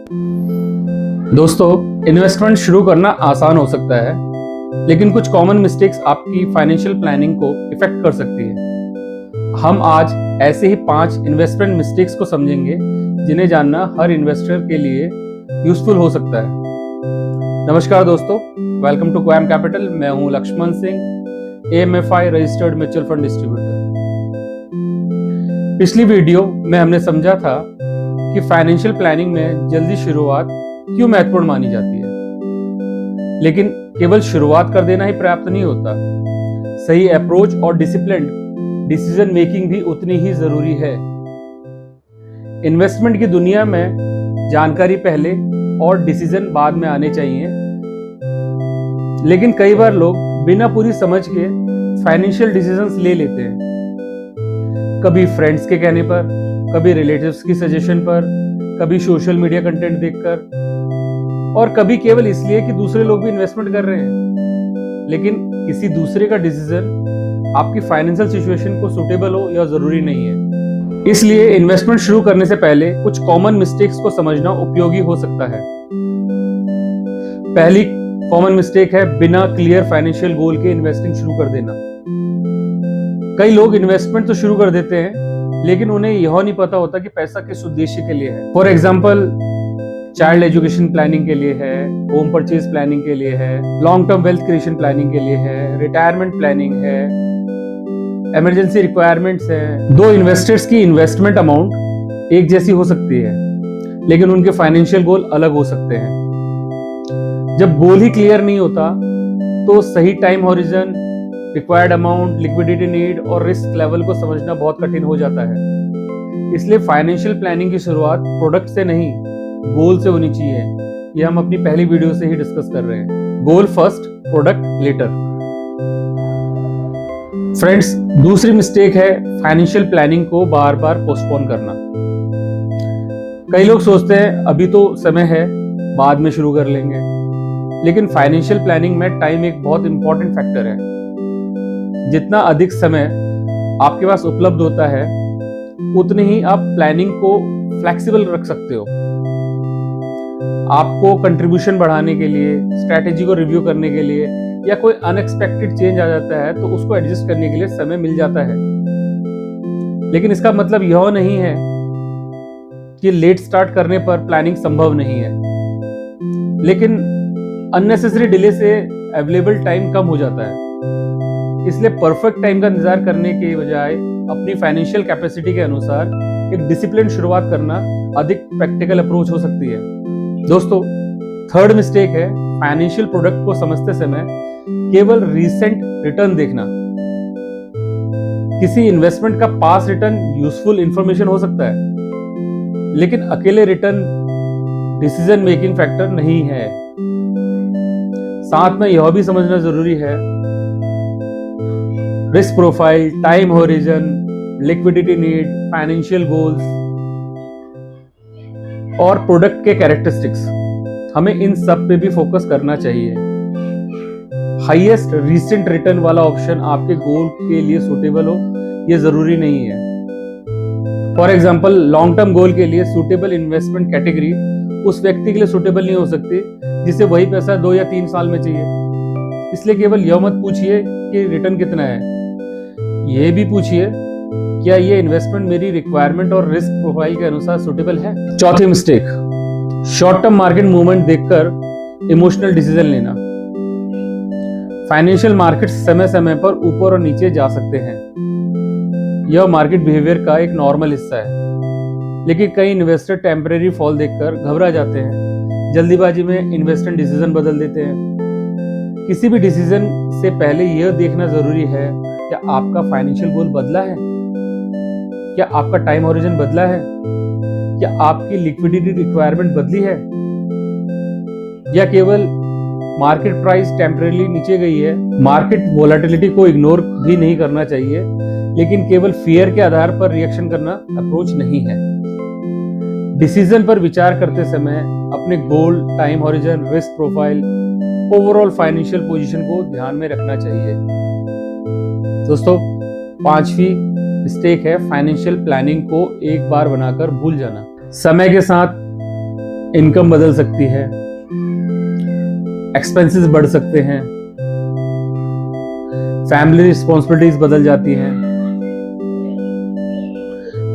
दोस्तों, इन्वेस्टमेंट शुरू करना आसान हो सकता है, लेकिन कुछ कॉमन मिस्टेक्स आपकी फाइनेंशियल प्लानिंग को इफेक्ट कर सकती है। हम आज ऐसे ही 5 इन्वेस्टमेंट मिस्टेक्स को समझेंगे जिन्हें जानना हर इन्वेस्टर के लिए यूजफुल हो सकता है। नमस्कार दोस्तों, वेलकम टू क्वाम कैपिटल। मैं हूं Laxman Singh, AMFI registered mutual fund distributor. पिछली वीडियो में हमने समझा था कि फाइनेंशियल प्लानिंग में जल्दी शुरुआत क्यों महत्वपूर्ण मानी जाती है। लेकिन केवल शुरुआत कर देना ही पर्याप्त नहीं होता, सही अप्रोच और डिसिप्लिन डिसीजन मेकिंग भी उतनी ही जरूरी है। इन्वेस्टमेंट की दुनिया में जानकारी पहले और डिसीजन बाद में आने चाहिए, लेकिन कई बार लोग बिना पूरी समझ के फाइनेंशियल डिसीजंस ले लेते हैं। कभी फ्रेंड्स के कहने पर, कभी रिलेटिव्स की सजेशन पर, कभी सोशल मीडिया कंटेंट देखकर, और कभी केवल इसलिए कि दूसरे लोग भी इन्वेस्टमेंट कर रहे हैं। लेकिन किसी दूसरे का डिसीजन आपकी फाइनेंशियल सिचुएशन को सूटेबल हो यह जरूरी नहीं है। इसलिए इन्वेस्टमेंट शुरू करने से पहले कुछ कॉमन मिस्टेक्स को समझना उपयोगी हो सकता है। पहली कॉमन मिस्टेक है बिना क्लियर फाइनेंशियल गोल के इन्वेस्टिंग शुरू कर देना। कई लोग इन्वेस्टमेंट तो शुरू कर देते हैं, लेकिन उन्हें यह नहीं पता होता कि पैसा किस उद्देश्य के लिए है। For example, child education planning के लिए है, होम परचेज प्लानिंग के लिए है, long term wealth creation planning के लिए है, रिटायरमेंट प्लानिंग है, इमरजेंसी रिक्वायरमेंट्स है। दो इन्वेस्टर्स की इन्वेस्टमेंट अमाउंट एक जैसी हो सकती है, लेकिन उनके फाइनेंशियल गोल अलग हो सकते हैं। जब गोल ही क्लियर नहीं होता तो सही time horizon, required amount, liquidity need और रिस्क लेवल को समझना बहुत कठिन हो जाता है। इसलिए फाइनेंशियल प्लानिंग की शुरुआत प्रोडक्ट से नहीं, गोल से होनी चाहिए। ये हम अपनी पहली वीडियो से ही डिस्कस कर रहे हैं। गोल फर्स्ट, प्रोडक्ट लेटर। फ्रेंड्स, दूसरी मिस्टेक है फाइनेंशियल प्लानिंग को बार बार पोस्टपोन करना। कई लोग सोचते हैं अभी तो समय है, बाद में शुरू कर लेंगे। लेकिन फाइनेंशियल प्लानिंग में टाइम एक बहुत इंपॉर्टेंट फैक्टर है। जितना अधिक समय आपके पास उपलब्ध होता है, उतने ही आप प्लानिंग को फ्लेक्सिबल रख सकते हो। आपको कंट्रीब्यूशन बढ़ाने के लिए, स्ट्रैटेजी को रिव्यू करने के लिए, या कोई अनएक्सपेक्टेड चेंज आ जाता है तो उसको एडजस्ट करने के लिए समय मिल जाता है। लेकिन इसका मतलब यह नहीं है कि लेट स्टार्ट करने पर प्लानिंग संभव नहीं है। लेकिन अननेसेसरी डिले से अवेलेबल टाइम कम हो जाता है। इसलिए परफेक्ट टाइम का इंतजार करने के बजाय अपनी फाइनेंशियल कैपेसिटी के अनुसार एक डिसिप्लिन शुरुआत करना अधिक प्रैक्टिकल अप्रोच हो सकती है। दोस्तों, थर्ड मिस्टेक है फाइनेंशियल प्रोडक्ट को समझते समय केवल रीसेंट रिटर्न देखना। किसी इन्वेस्टमेंट का पास रिटर्न यूजफुल इंफॉर्मेशन हो सकता है, लेकिन अकेले रिटर्न डिसीजन मेकिंग फैक्टर नहीं है। साथ में यह भी समझना जरूरी है risk profile, time horizon, liquidity need, financial goals और प्रोडक्ट के कैरेक्टरिस्टिक्स। हमें इन सब पे भी फोकस करना चाहिए। हाईएस्ट रीसेंट रिटर्न वाला ऑप्शन आपके गोल के लिए सूटेबल हो यह जरूरी नहीं है। For example, long term goal के लिए सूटेबल इन्वेस्टमेंट कैटेगरी उस व्यक्ति के लिए सूटेबल नहीं हो सकती जिसे वही पैसा 2 या 3 साल में चाहिए। इसलिए केवल यह मत पूछिए कि रिटर्न कितना है, यह भी पूछिए क्या यह इन्वेस्टमेंट मेरी रिक्वायरमेंट और रिस्क प्रोफाइल के अनुसार सूटेबल है। चौथी mistake, short term market movement देखकर इमोशनल डिसीजन लेना। फाइनेंशियल मार्केट समय समय पर ऊपर और नीचे जा सकते हैं, यह मार्केट बिहेवियर का एक नॉर्मल हिस्सा है। लेकिन कई इन्वेस्टर टेम्परेरी फॉल देखकर घबरा जाते हैं, जल्दीबाजी में इन्वेस्टमेंट डिसीजन बदल देते हैं। किसी भी डिसीजन से पहले यह देखना जरूरी है क्या आपका फाइनेंशियल गोल बदला है, क्या आपका टाइम हॉरिजन बदला है, क्या आपकी लिक्विडिटी रिक्वायरमेंट बदली है, या केवल मार्केट प्राइस टेम्परेरी नीचे गई है। मार्केट वोलेटिलिटी को इग्नोर भी नहीं करना चाहिए, लेकिन केवल फियर के आधार पर रिएक्शन करना अप्रोच नहीं है। डिसीजन पर विचार करते समय अपने goal, time horizon, risk profile, overall financial position को ध्यान में रखना चाहिए। दोस्तों, पांचवी मिस्टेक है फाइनेंशियल प्लानिंग को एक बार बनाकर भूल जाना। समय के साथ इनकम बदल सकती है, एक्सपेंसेस बढ़ सकते हैं, फैमिली रिस्पॉन्सिबिलिटीज बदल जाती हैं,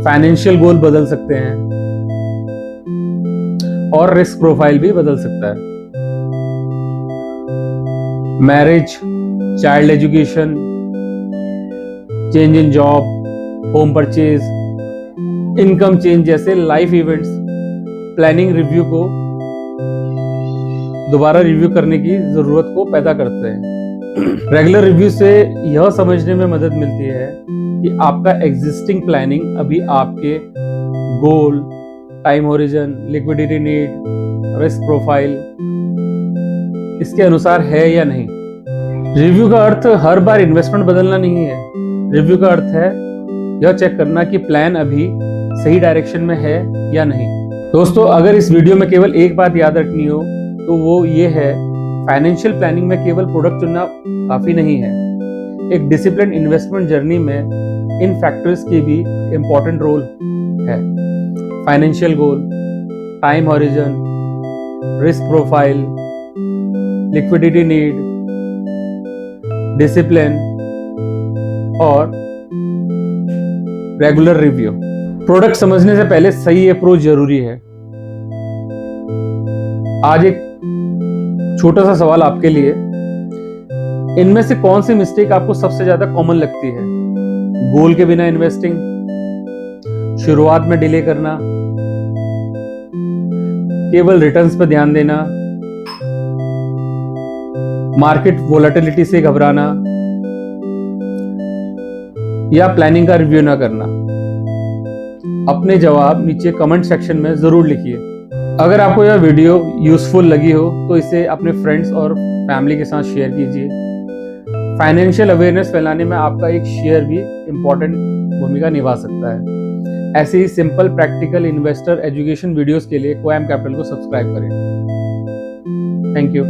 फाइनेंशियल गोल बदल सकते हैं और रिस्क प्रोफाइल भी बदल सकता है। Marriage, child education, change in job, home purchase, income change जैसे लाइफ इवेंट्स प्लानिंग रिव्यू को दोबारा रिव्यू करने की जरूरत को पैदा करते हैं। रेगुलर रिव्यू से यह समझने में मदद मिलती है कि आपका एग्जिस्टिंग प्लानिंग अभी आपके goal, time horizon, liquidity need, risk profile इसके अनुसार है या नहीं। रिव्यू का अर्थ हर बार इन्वेस्टमेंट बदलना नहीं है। रिव्यू का अर्थ है यह चेक करना कि प्लान अभी सही डायरेक्शन में है या नहीं। दोस्तों, अगर इस वीडियो में केवल एक बात याद रखनी हो तो वो ये है, फाइनेंशियल प्लानिंग में केवल प्रोडक्ट चुनना काफी नहीं है। एक डिसिप्लिन इन्वेस्टमेंट जर्नी में इन फैक्टर्स की भी इंपॉर्टेंट रोल है। Financial goal, time horizon, risk profile, liquidity need, discipline और रेगुलर रिव्यू। प्रोडक्ट समझने से पहले सही अप्रोच जरूरी है। आज एक छोटा सा सवाल आपके लिए, इनमें से कौन सी मिस्टेक आपको सबसे ज्यादा कॉमन लगती है? गोल के बिना इन्वेस्टिंग, शुरुआत में डिले करना, केवल रिटर्न्स पर ध्यान देना, मार्केट वोलेटिलिटी से घबराना या प्लानिंग का रिव्यू ना करना। अपने जवाब नीचे कमेंट सेक्शन में जरूर लिखिए। अगर आपको यह वीडियो यूजफुल लगी हो तो इसे अपने फ्रेंड्स और फैमिली के साथ शेयर कीजिए। फाइनेंशियल अवेयरनेस फैलाने में आपका एक शेयर भी इम्पोर्टेंट भूमिका निभा सकता है। ऐसे ही simple practical investor education videos के लिए क्वाम कैपिटल को सब्सक्राइब करें। Thank you.